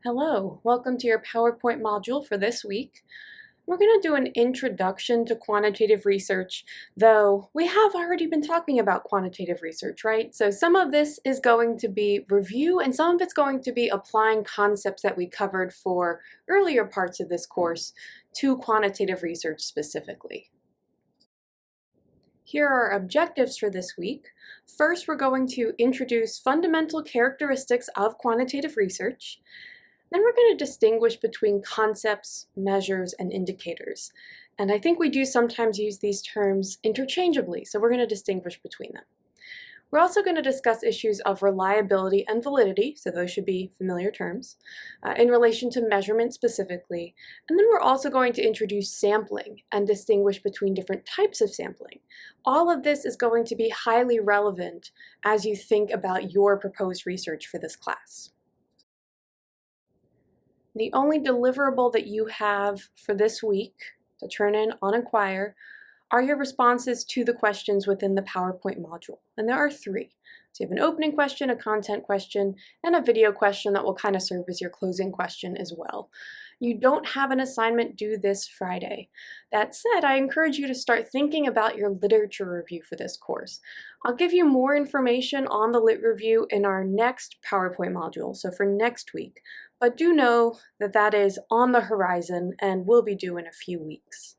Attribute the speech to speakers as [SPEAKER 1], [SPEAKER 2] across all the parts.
[SPEAKER 1] Hello, welcome to your PowerPoint module for this week. We're going to do an introduction to quantitative research, though we have already been talking about quantitative research, right? So some of this is going to be review and some of it's going to be applying concepts that we covered for earlier parts of this course to quantitative research specifically. Here are our objectives for this week. First, we're going to introduce fundamental characteristics of quantitative research. Then we're going to distinguish between concepts, measures, and indicators. And I think we do sometimes use these terms interchangeably, so we're going to distinguish between them. We're also going to discuss issues of reliability and validity, so those should be familiar terms, in relation to measurement specifically. And then we're also going to introduce sampling and distinguish between different types of sampling. All of this is going to be highly relevant as you think about your proposed research for this class. The only deliverable that you have for this week to turn in on Inquire are your responses to the questions within the PowerPoint module. And there are 3. So you have an opening question, a content question, and a video question that will kind of serve as your closing question as well. You don't have an assignment due this Friday. That said, I encourage you to start thinking about your literature review for this course. I'll give you more information on the lit review in our next PowerPoint module, so for next week. But do know that that is on the horizon and will be due in a few weeks.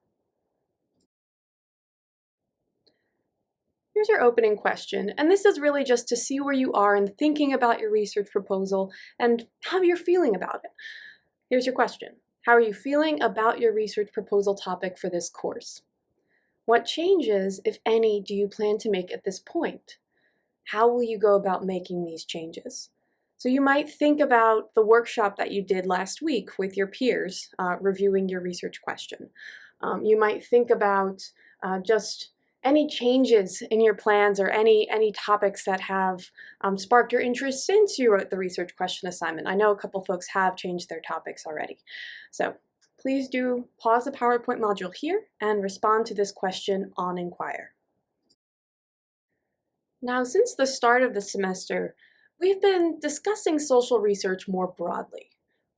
[SPEAKER 1] Here's your opening question, and this is really just to see where you are in thinking about your research proposal and how you're feeling about it. Here's your question. How are you feeling about your research proposal topic for this course? What changes, if any, do you plan to make at this point? How will you go about making these changes? So you might think about the workshop that you did last week with your peers, reviewing your research question. You might think about just any changes in your plans or any topics that have sparked your interest since you wrote the research question assignment. I know a couple folks have changed their topics already. So please do pause the PowerPoint module here and respond to this question on Inquire. Now, since the start of the semester, we've been discussing social research more broadly,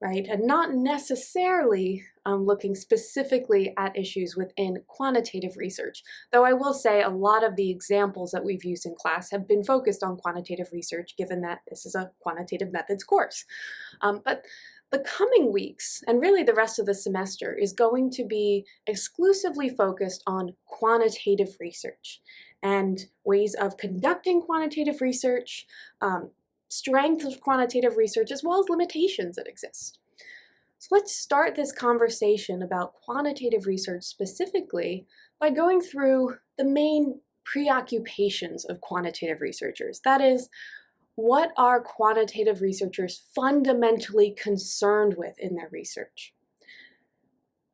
[SPEAKER 1] right? And not necessarily looking specifically at issues within quantitative research. Though I will say a lot of the examples that we've used in class have been focused on quantitative research, given that this is a quantitative methods course. But the coming weeks, and really the rest of the semester, is going to be exclusively focused on quantitative research and ways of conducting quantitative research, strength of quantitative research, as well as limitations that exist. So let's start this conversation about quantitative research specifically by going through the main preoccupations of quantitative researchers. That is, what are quantitative researchers fundamentally concerned with in their research?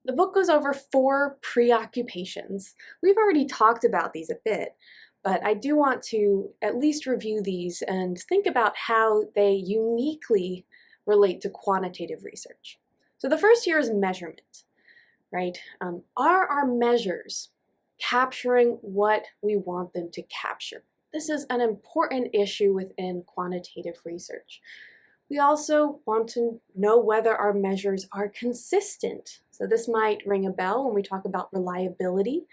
[SPEAKER 1] The book goes over 4 preoccupations. We've already talked about these a bit, but I do want to at least review these and think about how they uniquely relate to quantitative research. So the first here is measurement, right? Are our measures capturing what we want them to capture? This is an important issue within quantitative research. We also want to know whether our measures are consistent. So this might ring a bell when we talk about reliability.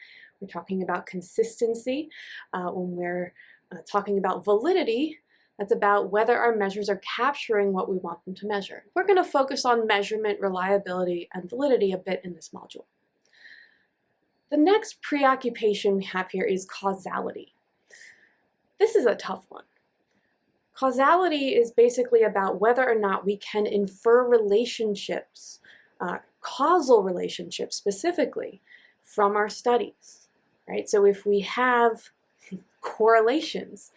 [SPEAKER 1] We're talking about consistency. When we're talking about validity, that's about whether our measures are capturing what we want them to measure. We're going to focus on measurement, reliability, and validity a bit in this module. The next preoccupation we have here is causality. This is a tough one. Causality is basically about whether or not we can infer relationships, causal relationships specifically, from our studies, right? So if we have correlations,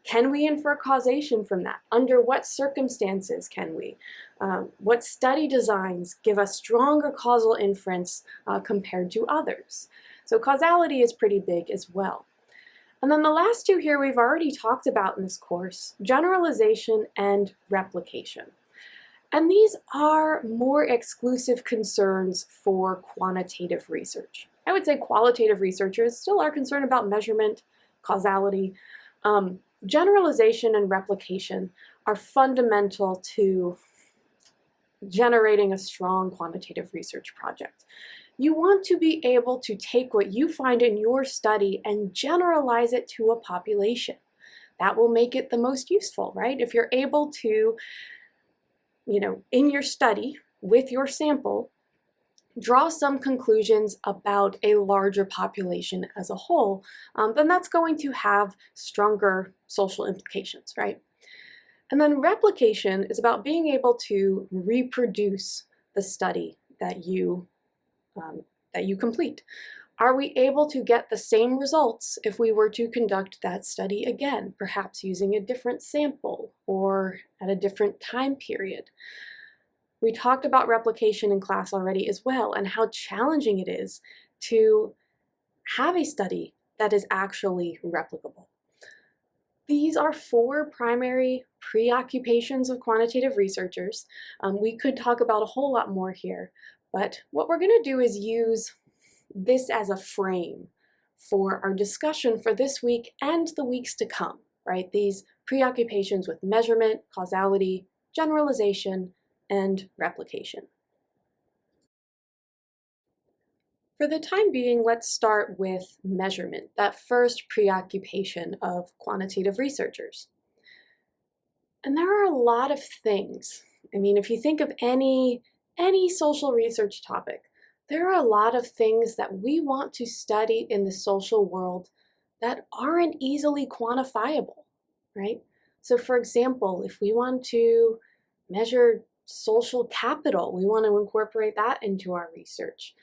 [SPEAKER 1] can we infer causation from that? Under what circumstances can we? What study designs give us stronger causal inference compared to others? So causality is pretty big as well. And then the last 2 here we've already talked about in this course, generalization and replication. And these are more exclusive concerns for quantitative research. I would say qualitative researchers still are concerned about measurement, causality. Generalization and replication are fundamental to generating a strong quantitative research project. You want to be able to take what you find in your study and generalize it to a population. That will make it the most useful, right? If you're able to, in your study with your sample, draw some conclusions about a larger population as a whole, then that's going to have stronger social implications, right? And then replication is about being able to reproduce the study that you complete. Are we able to get the same results if we were to conduct that study again, perhaps using a different sample or at a different time period? We talked about replication in class already as well, and how challenging it is to have a study that is actually replicable. These are 4 primary preoccupations of quantitative researchers. We could talk about a whole lot more here, but what we're going to do is use this as a frame for our discussion for this week and the weeks to come, right? These preoccupations with measurement, causality, generalization, and replication. For the time being, let's start with measurement, that first preoccupation of quantitative researchers. And there are a lot of things. I mean, if you think of any social research topic, there are a lot of things that we want to study in the social world that aren't easily quantifiable, right? So for example, if we want to measure social capital, we want to incorporate that into our research.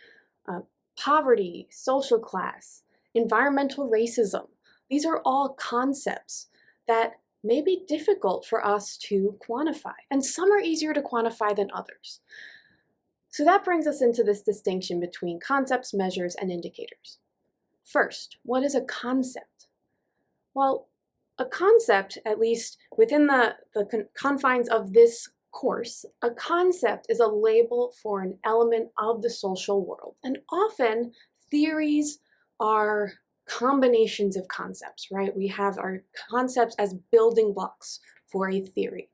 [SPEAKER 1] Poverty, social class, environmental racism, these are all concepts that may be difficult for us to quantify, and some are easier to quantify than others. So that brings us into this distinction between concepts, measures, and indicators. First, what is a concept? Well, a concept, at least within the confines of this course, a concept is a label for an element of the social world. And often theories are combinations of concepts, right? We have our concepts as building blocks for a theory.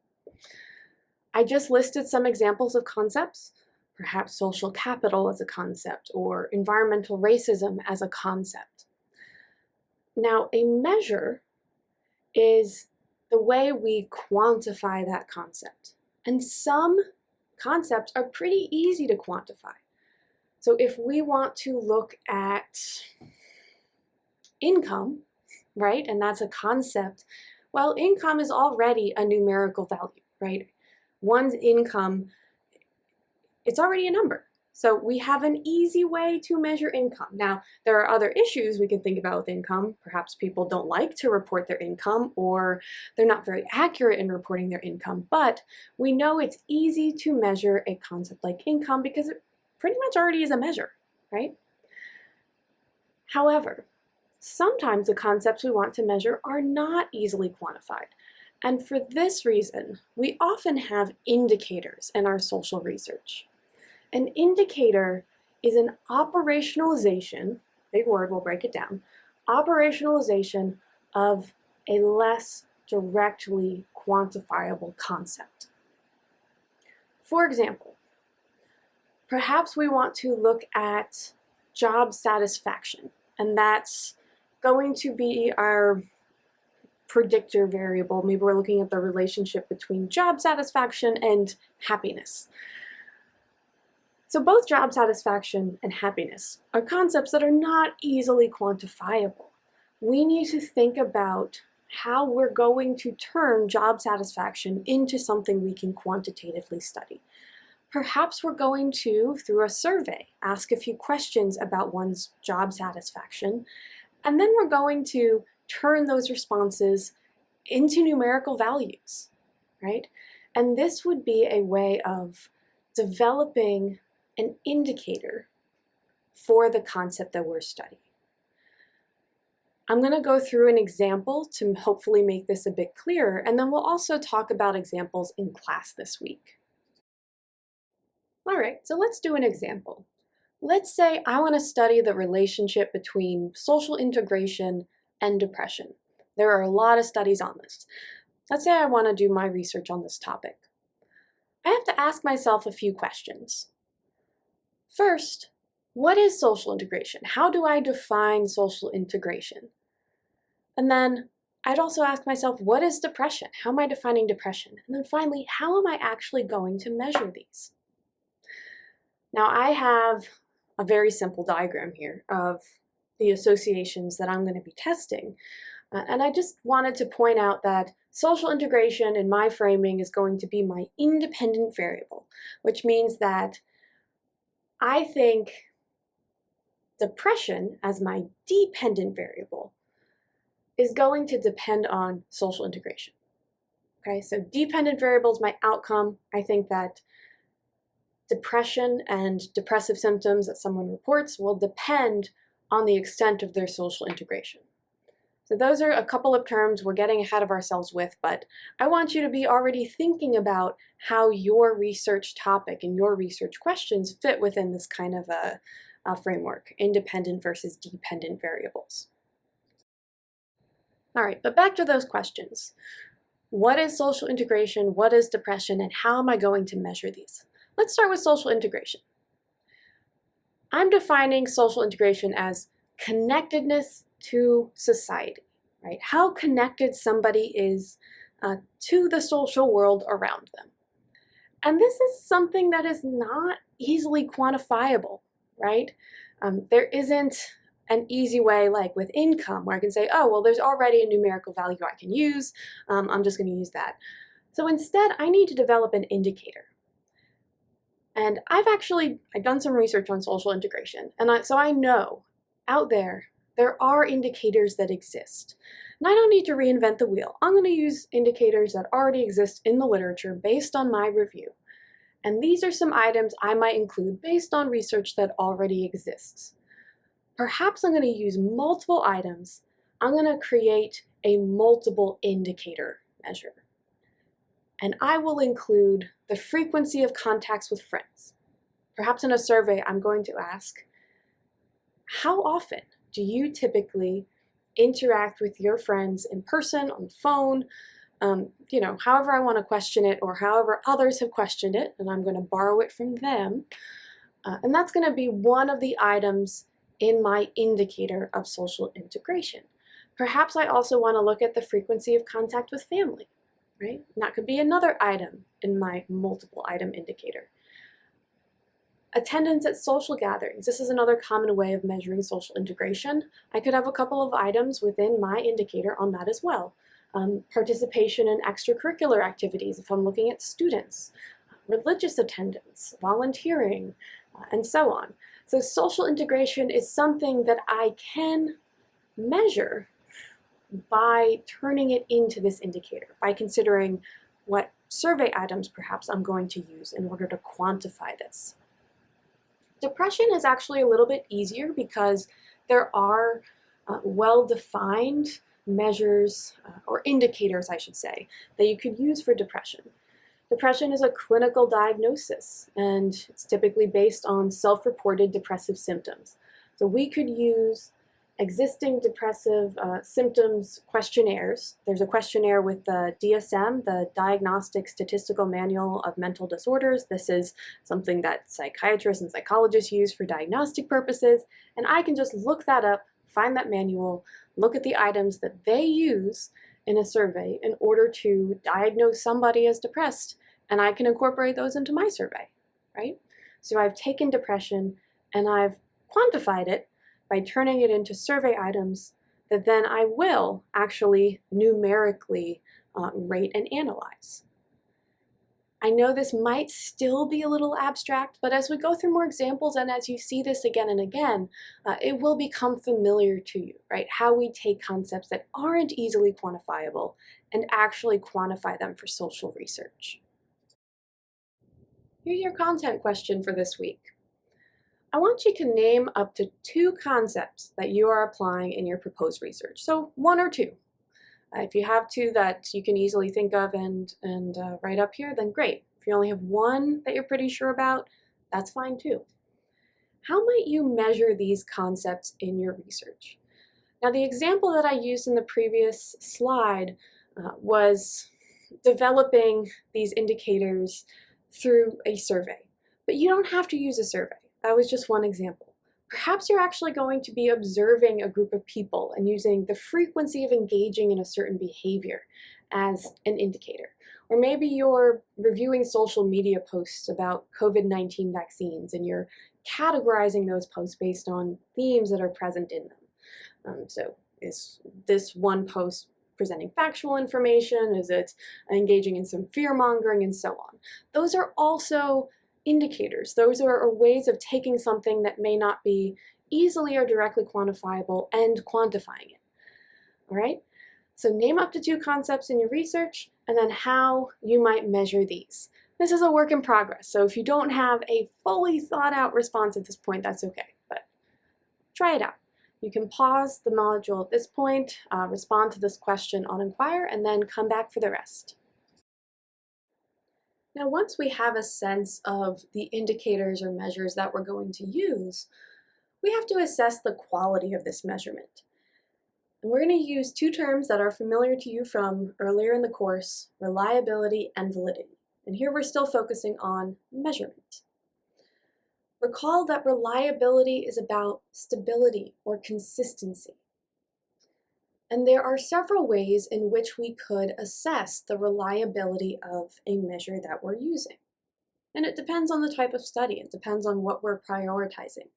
[SPEAKER 1] I just listed some examples of concepts, perhaps social capital as a concept or environmental racism as a concept. Now, a measure is the way we quantify that concept. And some concepts are pretty easy to quantify. So if we want to look at income, right, and that's a concept, well, income is already a numerical value, right? One's income, it's already a number. So we have an easy way to measure income. Now, there are other issues we can think about with income. Perhaps people don't like to report their income, or they're not very accurate in reporting their income, but we know it's easy to measure a concept like income because it pretty much already is a measure, right? However, sometimes the concepts we want to measure are not easily quantified. And for this reason, we often have indicators in our social research. An indicator is an operationalization, big word, we'll break it down, operationalization of a less directly quantifiable concept. For example, perhaps we want to look at job satisfaction, and that's going to be our predictor variable. Maybe we're looking at the relationship between job satisfaction and happiness. So both job satisfaction and happiness are concepts that are not easily quantifiable. We need to think about how we're going to turn job satisfaction into something we can quantitatively study. Perhaps we're going to, through a survey, ask a few questions about one's job satisfaction, and then we're going to turn those responses into numerical values, right? And this would be a way of developing an indicator for the concept that we're studying. I'm going to go through an example to hopefully make this a bit clearer, and then we'll also talk about examples in class this week. All right, so let's do an example. Let's say I want to study the relationship between social integration and depression. There are a lot of studies on this. Let's say I want to do my research on this topic. I have to ask myself a few questions. First, what is social integration? How do I define social integration? And then I'd also ask myself, what is depression? How am I defining depression? And then finally, how am I actually going to measure these? Now, I have a very simple diagram here of the associations that I'm going to be testing. And I just wanted to point out that social integration in my framing is going to be my independent variable, which means that I think depression as my dependent variable is going to depend on social integration. Okay, so dependent variable is my outcome. I think that depression and depressive symptoms that someone reports will depend on the extent of their social integration. So those are a couple of terms we're getting ahead of ourselves with, but I want you to be already thinking about how your research topic and your research questions fit within this kind of a framework, independent versus dependent variables. All right, but back to those questions. What is social integration? What is depression? And how am I going to measure these? Let's start with social integration. I'm defining social integration as connectedness to society, right? How connected somebody is to the social world around them. And this is something that is not easily quantifiable, right? There isn't an easy way like with income where I can say, oh, well, there's already a numerical value I can use. I'm just going to use that. So instead, I need to develop an indicator. And I've done some research on social integration. And so I know out there are indicators that exist. And I don't need to reinvent the wheel. I'm going to use indicators that already exist in the literature based on my review. And these are some items I might include based on research that already exists. Perhaps I'm going to use multiple items. I'm going to create a multiple indicator measure. And I will include the frequency of contacts with friends. Perhaps in a survey, I'm going to ask, how often do you typically interact with your friends in person, on the phone, however I want to question it or however others have questioned it, and I'm going to borrow it from them. And that's going to be one of the items in my indicator of social integration. Perhaps I also want to look at the frequency of contact with family. Right? And that could be another item in my multiple item indicator. Attendance at social gatherings. This is another common way of measuring social integration. I could have a couple of items within my indicator on that as well. Participation in extracurricular activities if I'm looking at students, religious attendance, volunteering, and so on. So social integration is something that I can measure by turning it into this indicator, by considering what survey items perhaps I'm going to use in order to quantify this. Depression is actually a little bit easier because there are well-defined measures or indicators, I should say, that you could use for depression. Depression is a clinical diagnosis, and it's typically based on self-reported depressive symptoms. So we could use existing depressive symptoms questionnaires. There's a questionnaire with the DSM, the Diagnostic Statistical Manual of Mental Disorders. This is something that psychiatrists and psychologists use for diagnostic purposes, and I can just look that up, find that manual, look at the items that they use in a survey in order to diagnose somebody as depressed, and I can incorporate those into my survey, right? So I've taken depression and I've quantified it by turning it into survey items that then I will actually numerically rate and analyze. I know this might still be a little abstract, but as we go through more examples and as you see this again and again, it will become familiar to you, right? How we take concepts that aren't easily quantifiable and actually quantify them for social research. Here's your content question for this week. I want you to name up to 2 concepts that you are applying in your proposed research. So 1 or 2. If you have 2 that you can easily think of and write up here, then great. If you only have 1 that you're pretty sure about, that's fine too. How might you measure these concepts in your research? Now, the example that I used in the previous slide was developing these indicators through a survey. But you don't have to use a survey. That was just one example. Perhaps you're actually going to be observing a group of people and using the frequency of engaging in a certain behavior as an indicator. Or maybe you're reviewing social media posts about COVID-19 vaccines and you're categorizing those posts based on themes that are present in them. So is this one post presenting factual information? Is it engaging in some fear-mongering and so on? Those are also indicators. Those are ways of taking something that may not be easily or directly quantifiable and quantifying it. All right? So name up to 2 concepts in your research and then how you might measure these. This is a work in progress, so if you don't have a fully thought out response at this point, that's okay, but try it out. You can pause the module at this point, respond to this question on Inquire, and then come back for the rest. Now, once we have a sense of the indicators or measures that we're going to use, we have to assess the quality of this measurement. And we're going to use 2 terms that are familiar to you from earlier in the course, reliability and validity. And here we're still focusing on measurement. Recall that reliability is about stability or consistency. And there are several ways in which we could assess the reliability of a measure that we're using. And it depends on the type of study. It depends on what we're prioritizing.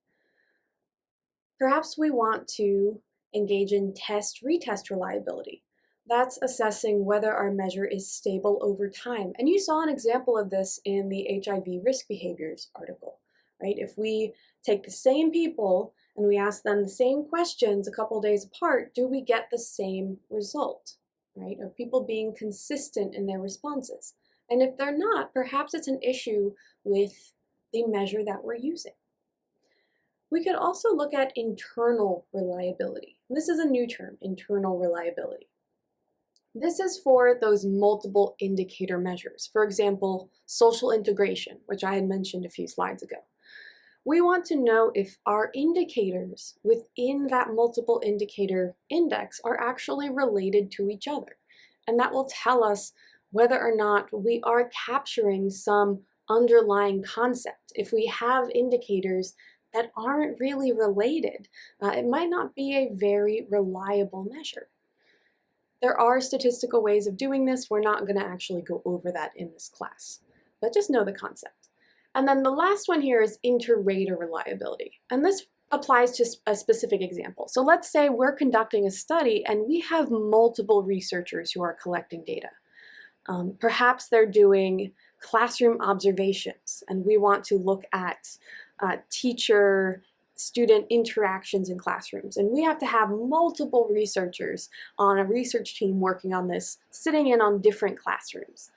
[SPEAKER 1] Perhaps we want to engage in test-retest reliability. That's assessing whether our measure is stable over time. And you saw an example of this in the HIV risk behaviors article, right? If we take the same people and we ask them the same questions a couple days apart, do we get the same result, right? Are people being consistent in their responses? And if they're not, perhaps it's an issue with the measure that we're using. We could also look at internal reliability. This is a new term, internal reliability. This is for those multiple indicator measures. For example, social integration, which I had mentioned a few slides ago. We want to know if our indicators within that multiple indicator index are actually related to each other. And that will tell us whether or not we are capturing some underlying concept. If we have indicators that aren't really related, it might not be a very reliable measure. There are statistical ways of doing this. We're not going to actually go over that in this class, but just know the concept. And then the last one here is inter-rater reliability. And this applies to a specific example. So let's say we're conducting a study and we have multiple researchers who are collecting data. Perhaps they're doing classroom observations and we want to look at teacher-student interactions in classrooms. And we have to have multiple researchers on a research team working on this, sitting in on different classrooms.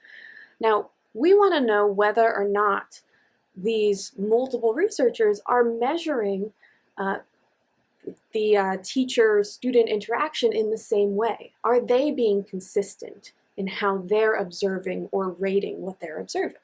[SPEAKER 1] Now, we want to know whether or not these multiple researchers are measuring the teacher-student interaction in the same way. Are they being consistent in how they're observing or rating what they're observing?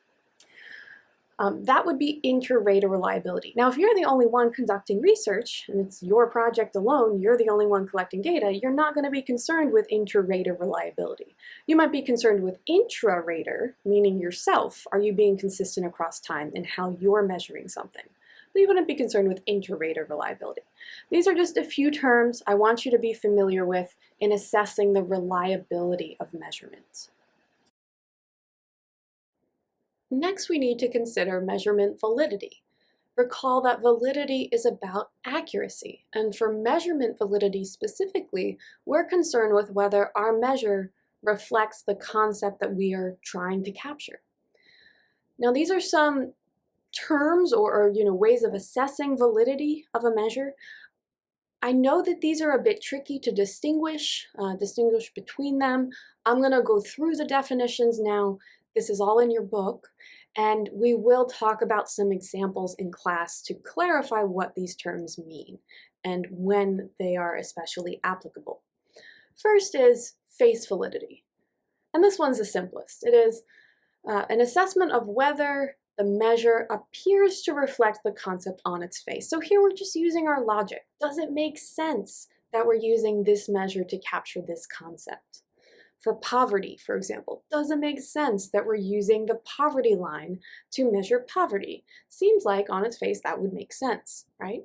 [SPEAKER 1] That would be inter-rater reliability. Now, if you're the only one conducting research, and it's your project alone, you're the only one collecting data, you're not going to be concerned with inter-rater reliability. You might be concerned with intra-rater, meaning yourself. Are you being consistent across time in how you're measuring something? But you wouldn't be concerned with inter-rater reliability. These are just a few terms I want you to be familiar with in assessing the reliability of measurements. Next, we need to consider measurement validity. Recall that validity is about accuracy, and for measurement validity specifically, we're concerned with whether our measure reflects the concept that we are trying to capture. Now, these are some terms or ways of assessing validity of a measure. I know that these are a bit tricky to distinguish between them. I'm going to go through the definitions now. This is all in your book, and we will talk about some examples in class to clarify what these terms mean and when they are especially applicable. First is face validity, and this one's the simplest. It is an assessment of whether the measure appears to reflect the concept on its face. So here we're just using our logic. Does it make sense that we're using this measure to capture this concept? For poverty, for example, doesn't make sense that we're using the poverty line to measure poverty. Seems like on its face that would make sense, right?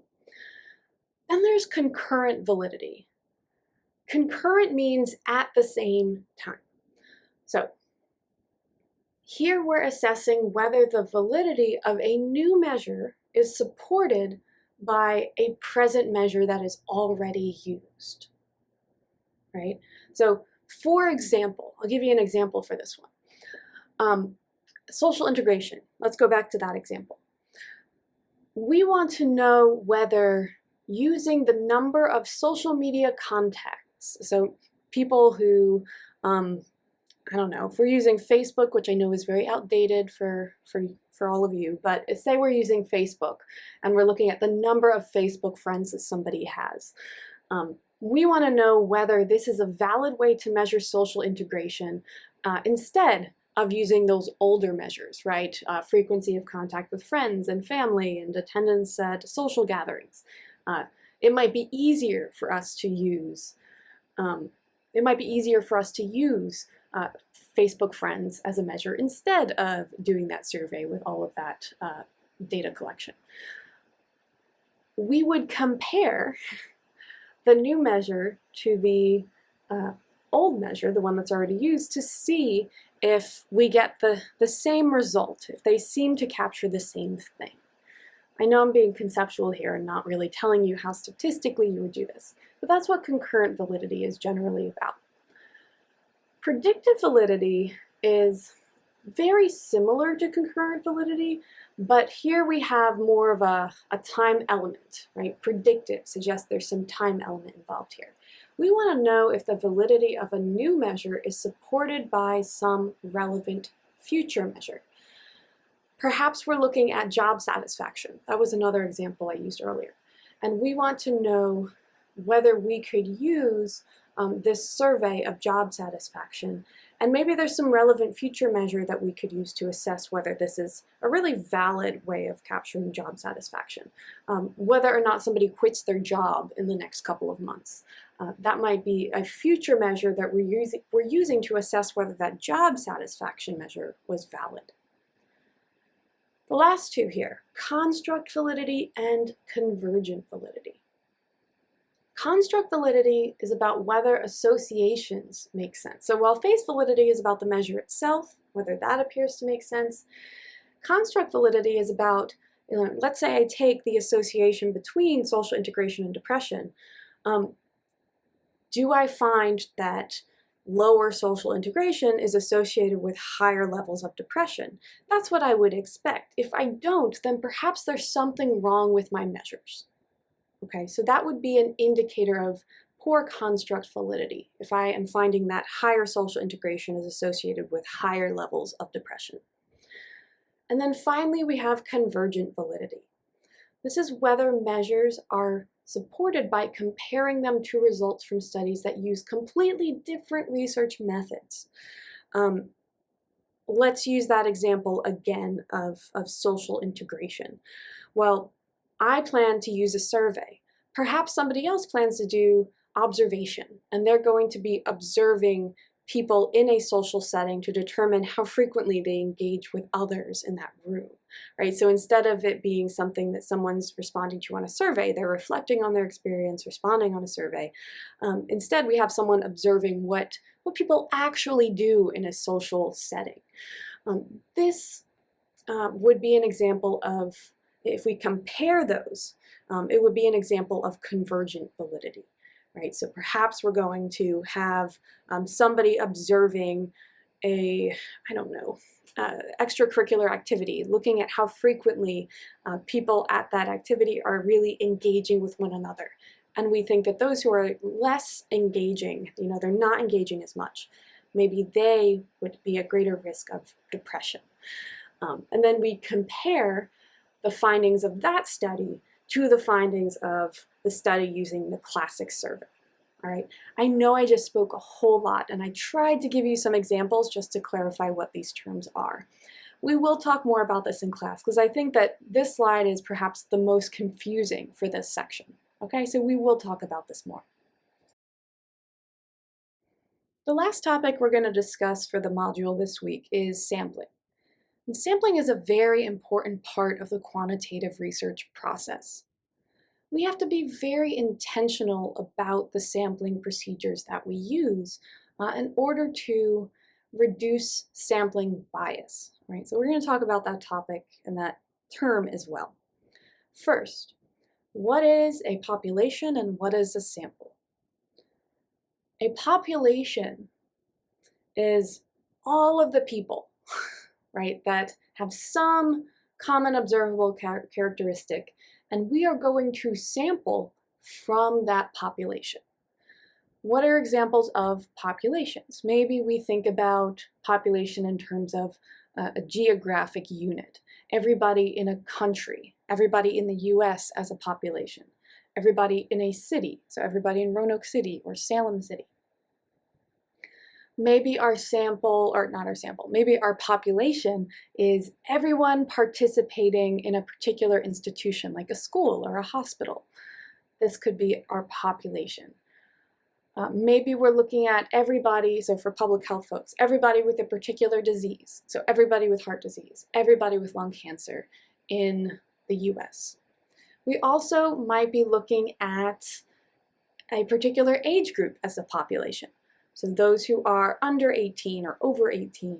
[SPEAKER 1] Then there's concurrent validity. Concurrent means at the same time. So here we're assessing whether the validity of a new measure is supported by a present measure that is already used, right? So for example, I'll give you an example for this one. Social integration, let's go back to that example. We want to know whether using the number of social media contacts, so people who, I don't know, if we're using Facebook, which I know is very outdated for all of you, but say we're using Facebook and we're looking at the number of Facebook friends that somebody has. We want to know whether this is a valid way to measure social integration instead of using those older measures, right? Frequency of contact with friends and family and attendance at social gatherings. It might be easier for us to use Facebook friends as a measure instead of doing that survey with all of that data collection. We would compare the new measure to the old measure, the one that's already used, to see if we get the same result, if they seem to capture the same thing. I know I'm being conceptual here and not really telling you how statistically you would do this, but that's what concurrent validity is generally about. Predictive validity is very similar to concurrent validity, but here we have more of a time element, right? Predictive suggests there's some time element involved here. We want to know if the validity of a new measure is supported by some relevant future measure. Perhaps we're looking at job satisfaction. That was another example I used earlier. And we want to know whether we could use this survey of job satisfaction. And maybe there's some relevant future measure that we could use to assess whether this is a really valid way of capturing job satisfaction. Whether or not somebody quits their job in the next couple of months. That might be a future measure that we're using to assess whether that job satisfaction measure was valid. The last two here, construct validity and convergent validity. Construct validity is about whether associations make sense. So while face validity is about the measure itself, whether that appears to make sense, construct validity is about, let's say I take the association between social integration and depression. Do I find that lower social integration is associated with higher levels of depression? That's what I would expect. If I don't, then perhaps there's something wrong with my measures. Okay, so that would be an indicator of poor construct validity if I am finding that higher social integration is associated with higher levels of depression. And then finally, we have convergent validity. This is whether measures are supported by comparing them to results from studies that use completely different research methods. Let's use that example again of social integration. Well, I plan to use a survey. Perhaps somebody else plans to do observation, and they're going to be observing people in a social setting to determine how frequently they engage with others in that room, right? So instead of it being something that someone's responding to on a survey, they're reflecting on their experience, responding on a survey. Instead, we have someone observing what people actually do in a social setting. This would be an example of, if we compare those, it would be an example of convergent validity, right? So perhaps we're going to have somebody observing a, extracurricular activity, looking at how frequently people at that activity are really engaging with one another. And we think that those who are less engaging, they're not engaging as much, maybe they would be at greater risk of depression. And then we compare the findings of that study to the findings of the study using the classic survey. All right, I know I just spoke a whole lot and I tried to give you some examples just to clarify what these terms are. We will talk more about this in class because I think that this slide is perhaps the most confusing for this section. Okay, so we will talk about this more. The last topic we're going to discuss for the module this week is sampling. And sampling is a very important part of the quantitative research process. We have to be very intentional about the sampling procedures that we use in order to reduce sampling bias, right? So we're going to talk about that topic and that term as well. First, what is a population and what is a sample? A population is all of the people, right, that have some common observable characteristic, and we are going to sample from that population. What are examples of populations? Maybe we think about population in terms of a geographic unit. Everybody in a country, everybody in the US as a population, everybody in a city, so everybody in Roanoke City or Salem City. Maybe our sample, or not our sample, maybe our population is everyone participating in a particular institution, like a school or a hospital. This could be our population. Maybe we're looking at everybody, so for public health folks, everybody with a particular disease. So everybody with heart disease, everybody with lung cancer in the US. We also might be looking at a particular age group as a population. So those who are under 18 or over 18.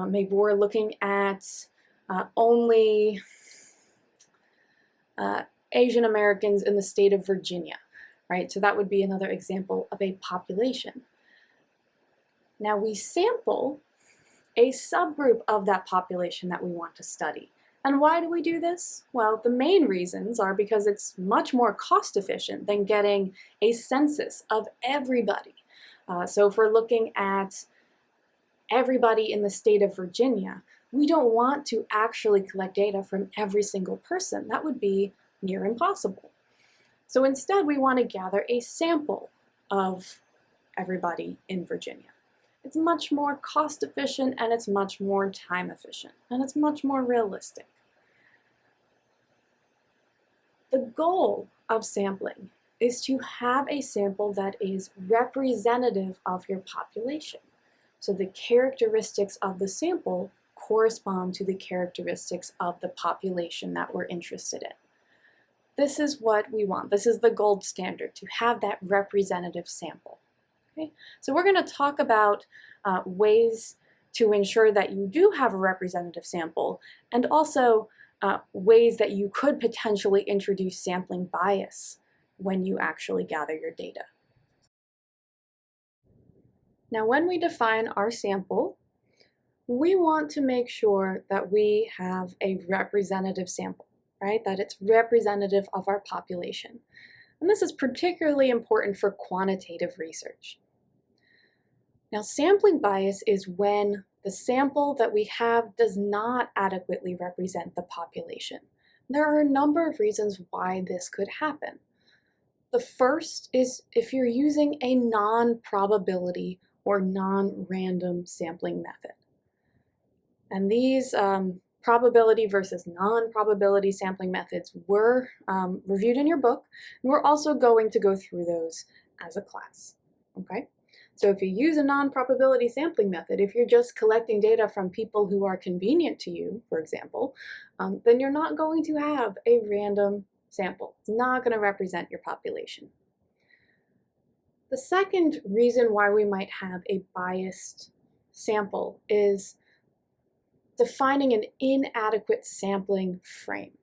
[SPEAKER 1] Maybe we're looking at only Asian Americans in the state of Virginia. Right, so that would be another example of a population. Now we sample a subgroup of that population that we want to study. And why do we do this? Well, the main reasons are because it's much more cost efficient than getting a census of everybody. So if we're looking at everybody in the state of Virginia, we don't want to actually collect data from every single person. That would be near impossible. So instead, we want to gather a sample of everybody in Virginia. It's much more cost efficient and it's much more time efficient and it's much more realistic. The goal of sampling is to have a sample that is representative of your population. So the characteristics of the sample correspond to the characteristics of the population that we're interested in. This is what we want. This is the gold standard, to have that representative sample. Okay? So we're going to talk about ways to ensure that you do have a representative sample, and also ways that you could potentially introduce sampling bias when you actually gather your data. Now, when we define our sample, we want to make sure that we have a representative sample. Right? That it's representative of our population. And this is particularly important for quantitative research. Now, sampling bias is when the sample that we have does not adequately represent the population. There are a number of reasons why this could happen. The first is if you're using a non-probability or non-random sampling method. And these probability versus non-probability sampling methods were reviewed in your book, and we're also going to go through those as a class, okay? So if you use a non-probability sampling method, if you're just collecting data from people who are convenient to you, for example, then you're not going to have a random sample. It's not going to represent your population. The second reason why we might have a biased sample is defining an inadequate sampling frame.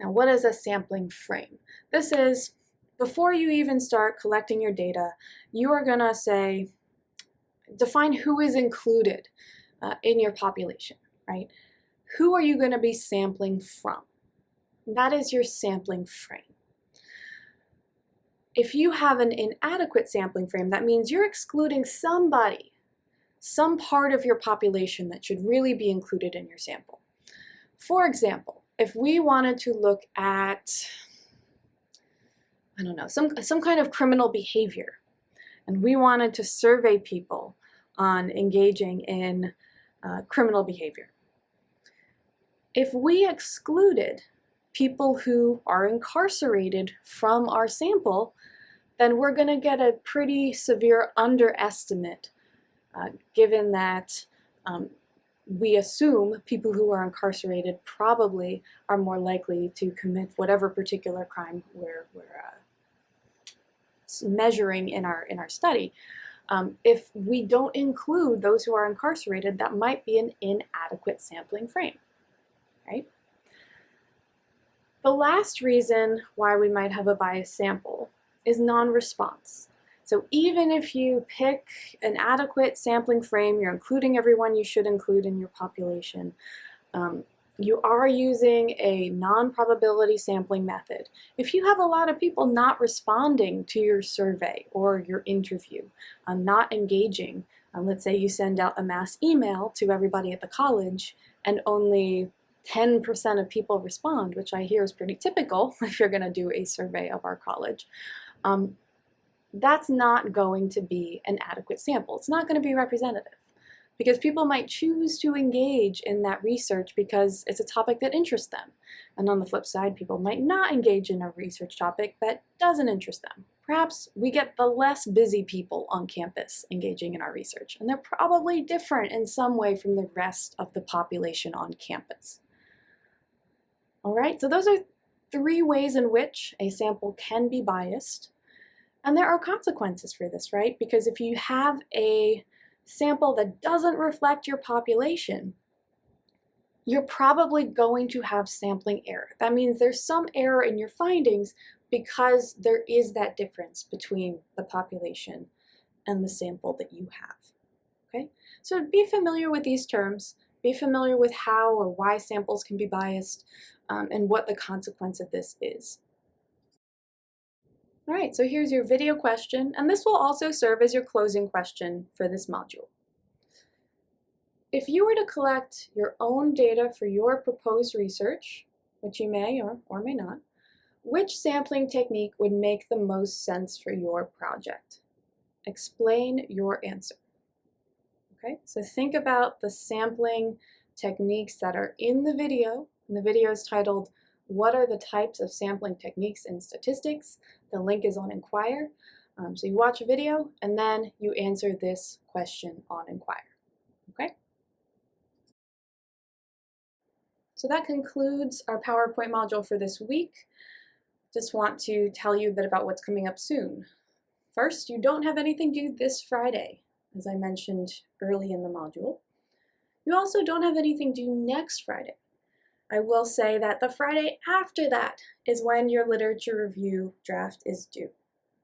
[SPEAKER 1] Now, what is a sampling frame? This is, before you even start collecting your data, you are going to say, define who is included in your population, right? Who are you going to be sampling from? That is your sampling frame. If you have an inadequate sampling frame, that means you're excluding somebody, some part of your population that should really be included in your sample. For example, if we wanted to look at, I don't know, some kind of criminal behavior, and we wanted to survey people on engaging in criminal behavior. If we excluded people who are incarcerated from our sample, then we're going to get a pretty severe underestimate, given that we assume people who are incarcerated probably are more likely to commit whatever particular crime we're measuring in our study. If we don't include those who are incarcerated, that might be an inadequate sampling frame, right? The last reason why we might have a biased sample is non-response. So even if you pick an adequate sampling frame, you're including everyone you should include in your population, you are using a non-probability sampling method. If you have a lot of people not responding to your survey or your interview, not engaging, let's say you send out a mass email to everybody at the college and only 10% of people respond, which I hear is pretty typical if you're going to do a survey of our college, that's not going to be an adequate sample. It's not going to be representative, because people might choose to engage in that research because it's a topic that interests them. And on the flip side, people might not engage in a research topic that doesn't interest them. Perhaps we get the less busy people on campus engaging in our research, and they're probably different in some way from the rest of the population on campus. All right, so those are 3 ways in which a sample can be biased. And there are consequences for this, right? Because if you have a sample that doesn't reflect your population, you're probably going to have sampling error. That means there's some error in your findings because there is that difference between the population and the sample that you have. Okay? So be familiar with these terms, be familiar with how or why samples can be biased, and what the consequence of this is. All right, so here's your video question, and this will also serve as your closing question for this module. If you were to collect your own data for your proposed research, which you may or may not, which sampling technique would make the most sense for your project? Explain your answer. Okay, so think about the sampling techniques that are in the video. And the video is titled, "What are the types of sampling techniques in statistics?" The link is on Inquire. So you watch a video and then you answer this question on Inquire. Okay? So that concludes our PowerPoint module for this week. Just want to tell you a bit about what's coming up soon. First, you don't have anything due this Friday, as I mentioned early in the module. You also don't have anything due next Friday. I will say that the Friday after that is when your literature review draft is due.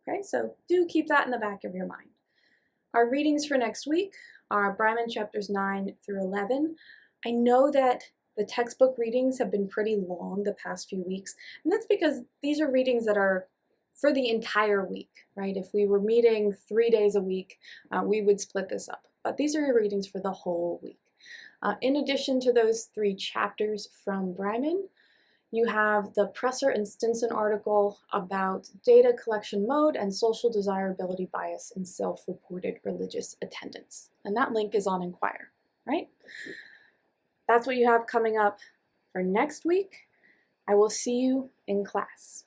[SPEAKER 1] Okay, so do keep that in the back of your mind. Our readings for next week are Bryman chapters 9 through 11. I know that the textbook readings have been pretty long the past few weeks, and that's because these are readings that are for the entire week, right? If we were meeting 3 days a week, we would split this up, but these are your readings for the whole week. In addition to those 3 chapters from Bryman, you have the Presser and Stinson article about data collection mode and social desirability bias in self-reported religious attendance. And that link is on Inquire, right? That's what you have coming up for next week. I will see you in class.